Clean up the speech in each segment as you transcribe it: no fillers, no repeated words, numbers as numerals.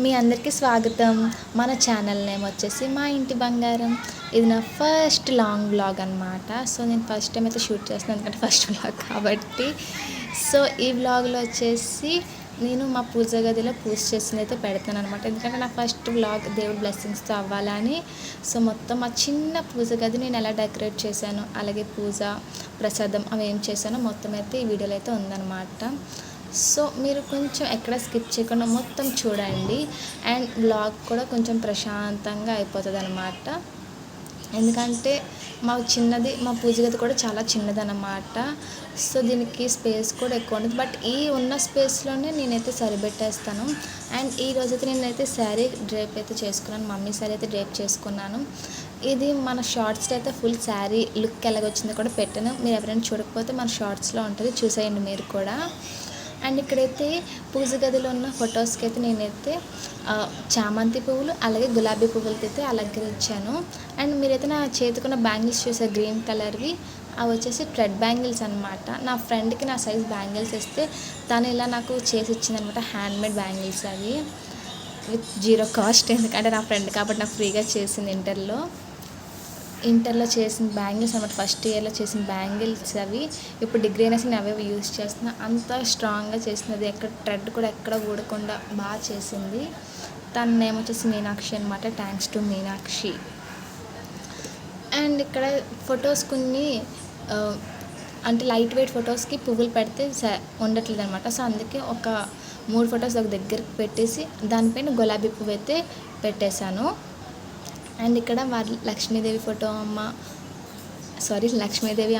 మీ అందరికీ స్వాగతం. మన ఛానల్ నేమ్ వచ్చేసి మా ఇంటి బంగారం. ఇది నా ఫస్ట్ లాంగ్ వ్లాగ్ అనమాట. సో నేను ఫస్ట్ టైం అయితే షూట్ చేస్తున్నాను, ఎందుకంటే ఫస్ట్ వ్లాగ్ కాబట్టి. సో ఈ వ్లాగ్లో వచ్చేసి నేను మా పూజ గదిలో పూజ చేసింది అయితే పెడతాను అనమాట, ఎందుకంటే నా ఫస్ట్ వ్లాగ్ దేవుడి బ్లెస్సింగ్స్తో అవ్వాలని. సో మొత్తం ఆ చిన్న పూజ గది నేను ఎలా డెకరేట్ చేశాను, అలాగే పూజ ప్రసాదం అవి ఏం చేశానో మొత్తం అయితే ఈ వీడియోలో అయితే ఉందన్నమాట. సో మీరు కొంచెం ఎక్కడ స్కిప్ చేయకుండా మొత్తం చూడండి. అండ్ వ్లాగ్ కూడా కొంచెం ప్రశాంతంగా అయిపోతుంది అనమాట, ఎందుకంటే మా పూజ గది కూడా చాలా చిన్నదన్నమాట. సో దీనికి స్పేస్ కూడా ఎక్కువ ఉంటుంది, బట్ ఈ ఉన్న స్పేస్లోనే నేనైతే సరిపెట్టేస్తాను. అండ్ ఈ రోజైతే నేనైతే శారీ డ్రేప్ అయితే చేసుకున్నాను, మమ్మీ శారీ అయితే డ్రేప్ చేసుకున్నాను. ఇది మన షార్ట్స్లో అయితే ఫుల్ శారీ లుక్ ఎలాగొచ్చిందో కూడా పెట్టాను. మీరు ఎవరైనా చూడకపోతే మన షార్ట్స్లో ఉంటుంది, చూసేయండి మీరు కూడా. అండ్ ఇక్కడైతే పూజ గదిలో ఉన్న ఫొటోస్కి అయితే నేనైతే చామంతి పువ్వులు అలాగే గులాబీ పువ్వులతో అయితే అలంకరించాను. అండ్ మీరైతే నా చేతికున్న బ్యాంగిల్స్ చూసారు, గ్రీన్ కలర్వి. అవి వచ్చేసి థ్రెడ్ బ్యాంగిల్స్ అనమాట. నా ఫ్రెండ్కి నా సైజ్ బ్యాంగిల్స్ ఇస్తే తను ఇలా నాకు చేసి ఇచ్చిందనమాట, హ్యాండ్మేడ్ బ్యాంగిల్స్ అవి విత్ 0 కాస్ట్. ఎందుకంటే నా ఫ్రెండ్ కాబట్టి నాకు ఫ్రీగా చేసింది. ఇంటర్లో చేసిన బ్యాంగిల్స్ అనమాట, ఫస్ట్ ఇయర్లో చేసిన బ్యాంగిల్స్ అవి. ఇప్పుడు డిగ్రీ అయినా నేను అవే యూజ్ చేస్తున్నా. అంత స్ట్రాంగ్గా చేసినది, ఎక్కడ థ్రెడ్ కూడా ఎక్కడ ఊడకుండా బాగా చేసింది. తన నేమ్ వచ్చేసి మీనాక్షి అనమాట. Thanks to Meenakshi. అండ్ ఇక్కడ ఫొటోస్ కొన్ని అంటే లైట్ వెయిట్ ఫొటోస్కి పువ్వులు పెడితే ఉండట్లేదు అనమాట. సో అందుకే ఒక 3 ఫొటోస్ ఒక దగ్గరికి పెట్టేసి దానిపైన గులాబీ పువ్వు అయితే పెట్టేశాను. అండ్ ఇక్కడ లక్ష్మీదేవి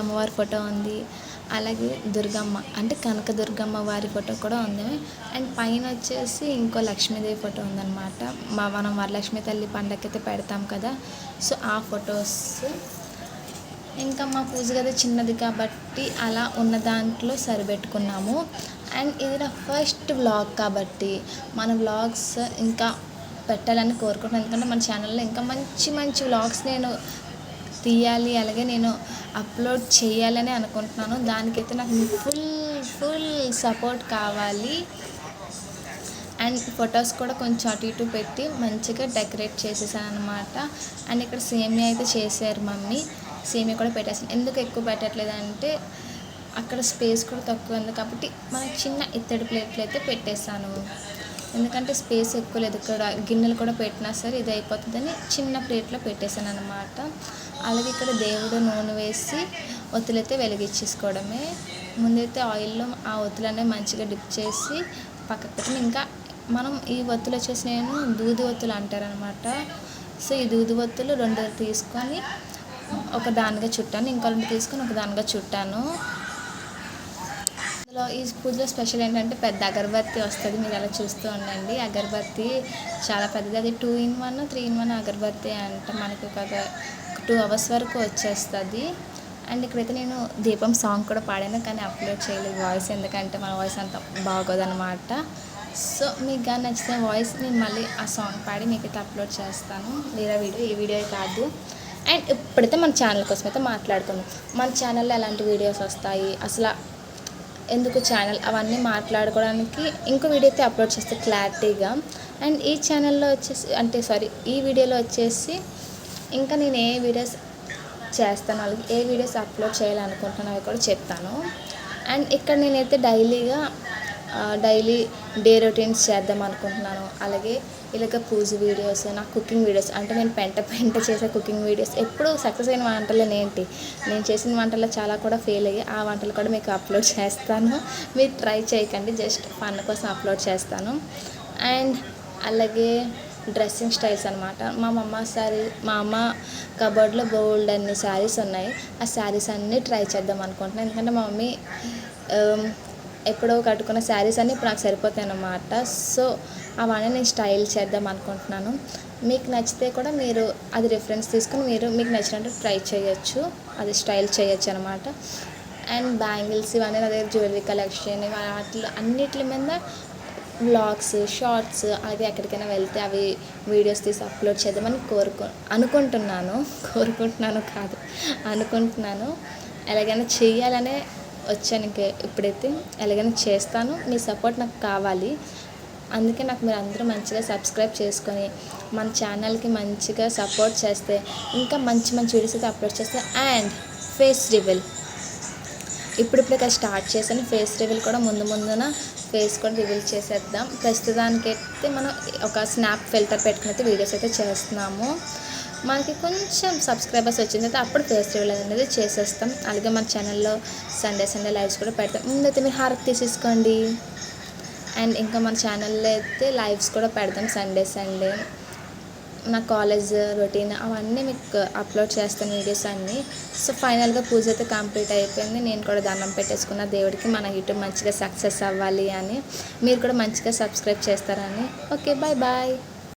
అమ్మవారి ఫోటో ఉంది, అలాగే దుర్గమ్మ అంటే కనక దుర్గమ్మ వారి ఫోటో కూడా ఉంది. అండ్ పైన వచ్చేసి ఇంకో లక్ష్మీదేవి ఫోటో ఉందన్నమాట. మనం వరలక్ష్మి తల్లి పండగకి అయితే పెడతాం కదా, సో ఆ ఫొటోస్. ఇంకా మా పూజ గది చిన్నది కాబట్టి అలా ఉన్న దాంట్లో సరిపెట్టుకున్నాము. అండ్ ఇది నా ఫస్ట్ వ్లాగ్ కాబట్టి మన వ్లాగ్స్ ఇంకా పెట్టాలని కోరుకుంటున్నాను, ఎందుకంటే మన ఛానల్లో ఇంకా మంచి మంచి వ్లాగ్స్ నేను తీయాలి, అలాగే నేను అప్లోడ్ చేయాలని అనుకుంటున్నాను. దానికైతే నాకు ఫుల్ సపోర్ట్ కావాలి. అండ్ ఫొటోస్ కూడా కొంచెం అటు ఇటు పెట్టి మంచిగా డెకరేట్ చేసేసాను అనమాట. అండ్ ఇక్కడ సేమియా అయితే చేశారు మమ్మీ, సేమియా కూడా పెట్టేసాను. ఎందుకు ఎక్కువ పెట్టట్లేదంటే అక్కడ స్పేస్ కూడా తక్కువ ఉంది కాబట్టి మనకి చిన్న ఇత్తడి ప్లేట్లు అయితే పెట్టేశాను, ఎందుకంటే స్పేస్ ఎక్కువ లేదు. ఇక్కడ గిన్నెలు కూడా పెట్టినా సరే ఇది అయిపోతుందని చిన్న ప్లేట్లో పెట్టేశాను అనమాట. అలాగే ఇక్కడ దేవుడు నూనె వేసి ఒత్తులైతే వెలిగించేసుకోవడమే. ముందైతే ఆయిల్లో ఆ ఒత్తులనే మంచిగా డిప్ చేసి పక్కకు పెట్టి, ఇంకా మనం ఈ ఒత్తులు వచ్చేసి నేను దూది ఒత్తులు అంటారనమాట. సో ఈ దూది ఒత్తులు 2 తీసుకొని ఒక దానిగా చుట్టాను, ఇంకో 2 తీసుకొని ఒక దానిగా చుట్టాను. ఈ పూజలో స్పెషల్ ఏంటంటే పెద్ద అగరబత్తి వస్తుంది, మీరు అలా చూస్తూ ఉండండి. అగరబత్తి చాలా పెద్దది, అది 2 in 1 3 in 1 అగరబత్తి అంట. మనకి ఒక 2 hours వరకు వచ్చేస్తుంది. అండ్ ఇక్కడైతే నేను దీపం సాంగ్ కూడా పాడాను, కానీ అప్లోడ్ చేయలేదు వాయిస్, ఎందుకంటే మన వాయిస్ అంత బాగోదన్నమాట. సో మీకు కానీ నచ్చితే వాయిస్ నేను మళ్ళీ ఆ సాంగ్ పాడి మీకైతే అప్లోడ్ చేస్తాను, వేరే వీడియో, ఈ వీడియో కాదు. అండ్ ఇప్పుడైతే మన ఛానల్ కోసం అయితే మాట్లాడుకుందాం. మన ఛానల్లో ఎలాంటి వీడియోస్ వస్తాయి, అసలు ఎందుకు ఛానల్, అవన్నీ మాట్లాడుకోవడానికి ఇంకో వీడియో అయితే అప్లోడ్ చేస్తే క్లారిటీగా. అండ్ ఈ ఛానల్లో వచ్చేసి ఈ వీడియోలో వచ్చేసి ఇంకా నేను ఏ వీడియోస్ చేస్తాను, అలాగే ఏ వీడియోస్ అప్లోడ్ చేయాలనుకుంటున్నాను అవి కూడా చెప్తాను. అండ్ ఇక్కడ నేనైతే డైలీ డే రొటీన్స్ చేద్దాం అనుకుంటున్నాను. అలాగే ఇలాగ పూజ వీడియోస్, నా కుకింగ్ వీడియోస్, అంటే నేను పెంట చేసే కుకింగ్ వీడియోస్. ఎప్పుడు సక్సెస్ అయిన వంటలు నేను చేసిన వంటల్లో చాలా కూడా ఫెయిల్ అయ్యి ఆ వంటలు కూడా మీకు అప్లోడ్ చేస్తాను. మీరు ట్రై చేయకండి, జస్ట్ ఫన్ కోసం అప్లోడ్ చేస్తాను. అండ్ అలాగే డ్రెస్సింగ్ స్టైల్స్ అనమాట. మా అమ్మ కబోర్డ్లో బోల్డ్ అన్ని శారీస్ ఉన్నాయి. ఆ శారీస్ అన్నీ ట్రై చేద్దాం అనుకుంటున్నాను, ఎందుకంటే మా మమ్మీ ఎప్పుడో కట్టుకున్న శారీస్ అన్నీ ఇప్పుడు నాకు సరిపోతాయి అన్నమాట. సో అవన్నీ నేను స్టైల్ చేద్దాం అనుకుంటున్నాను. మీకు నచ్చితే కూడా మీరు అది రిఫరెన్స్ తీసుకుని మీకు నచ్చినట్టు ట్రై చేయొచ్చు, అది స్టైల్ చేయొచ్చు అనమాట. అండ్ బ్యాంగిల్స్ ఇవన్నీ అదే జ్యువెలరీ కలెక్షన్, అన్నిటి మీద వ్లాగ్స్, షార్ట్స్, అలాగే ఎక్కడికైనా వెళ్తే అవి వీడియోస్ తీసి అప్లోడ్ చేద్దామని అనుకుంటున్నాను. ఎలాగైనా చెయ్యాలనే వచ్చాను. ఇప్పుడైతే ఎలాగైనా చేస్తాను, మీ సపోర్ట్ నాకు కావాలి. అందుకే నాకు మీరు అందరూ మంచిగా సబ్స్క్రైబ్ చేసుకొని మన ఛానల్కి మంచిగా సపోర్ట్ చేస్తే ఇంకా మంచి మంచి వీడియోస్ అయితే అప్లోడ్ చేస్తే. అండ్ ఫేస్ రివీల్ ఇప్పుడిప్పుడే స్టార్ట్ చేశాను. ఫేస్ రివీల్ కూడా ముందున ఫేస్ కూడా రివీల్ చేసేద్దాం. ప్రస్తుతానికైతే మనం ఒక స్నాప్ ఫిల్టర్ పెట్టుకుని అయితే వీడియోస్ అయితే చేస్తున్నాము. మనకి కొంచెం సబ్స్క్రైబర్స్ వచ్చింది అయితే అప్పుడు ఫేస్ రివీల్ అనేది చేసేస్తాం. అలాగే మన ఛానల్లో సండే లైవ్స్ కూడా పెడతాం. ముందైతే మీరు హారతి తీసేసుకోండి. అండ్ ఇంకా మన ఛానల్లో అయితే లైవ్స్ కూడా పెడతాం సండే. నా కాలేజ్ రొటీన్ అవన్నీ మీకు అప్లోడ్ చేస్తాను వీడియోస్ అన్నీ. సో ఫైనల్గా పూజ అయితే కంప్లీట్ అయిపోయింది. నేను కూడా దండం పెట్టేసుకున్న దేవుడికి మన యూట్యూబ్ మంచిగా సక్సెస్ అవ్వాలి అని. మీరు కూడా మంచిగా సబ్స్క్రైబ్ చేస్తారని. Okay, bye.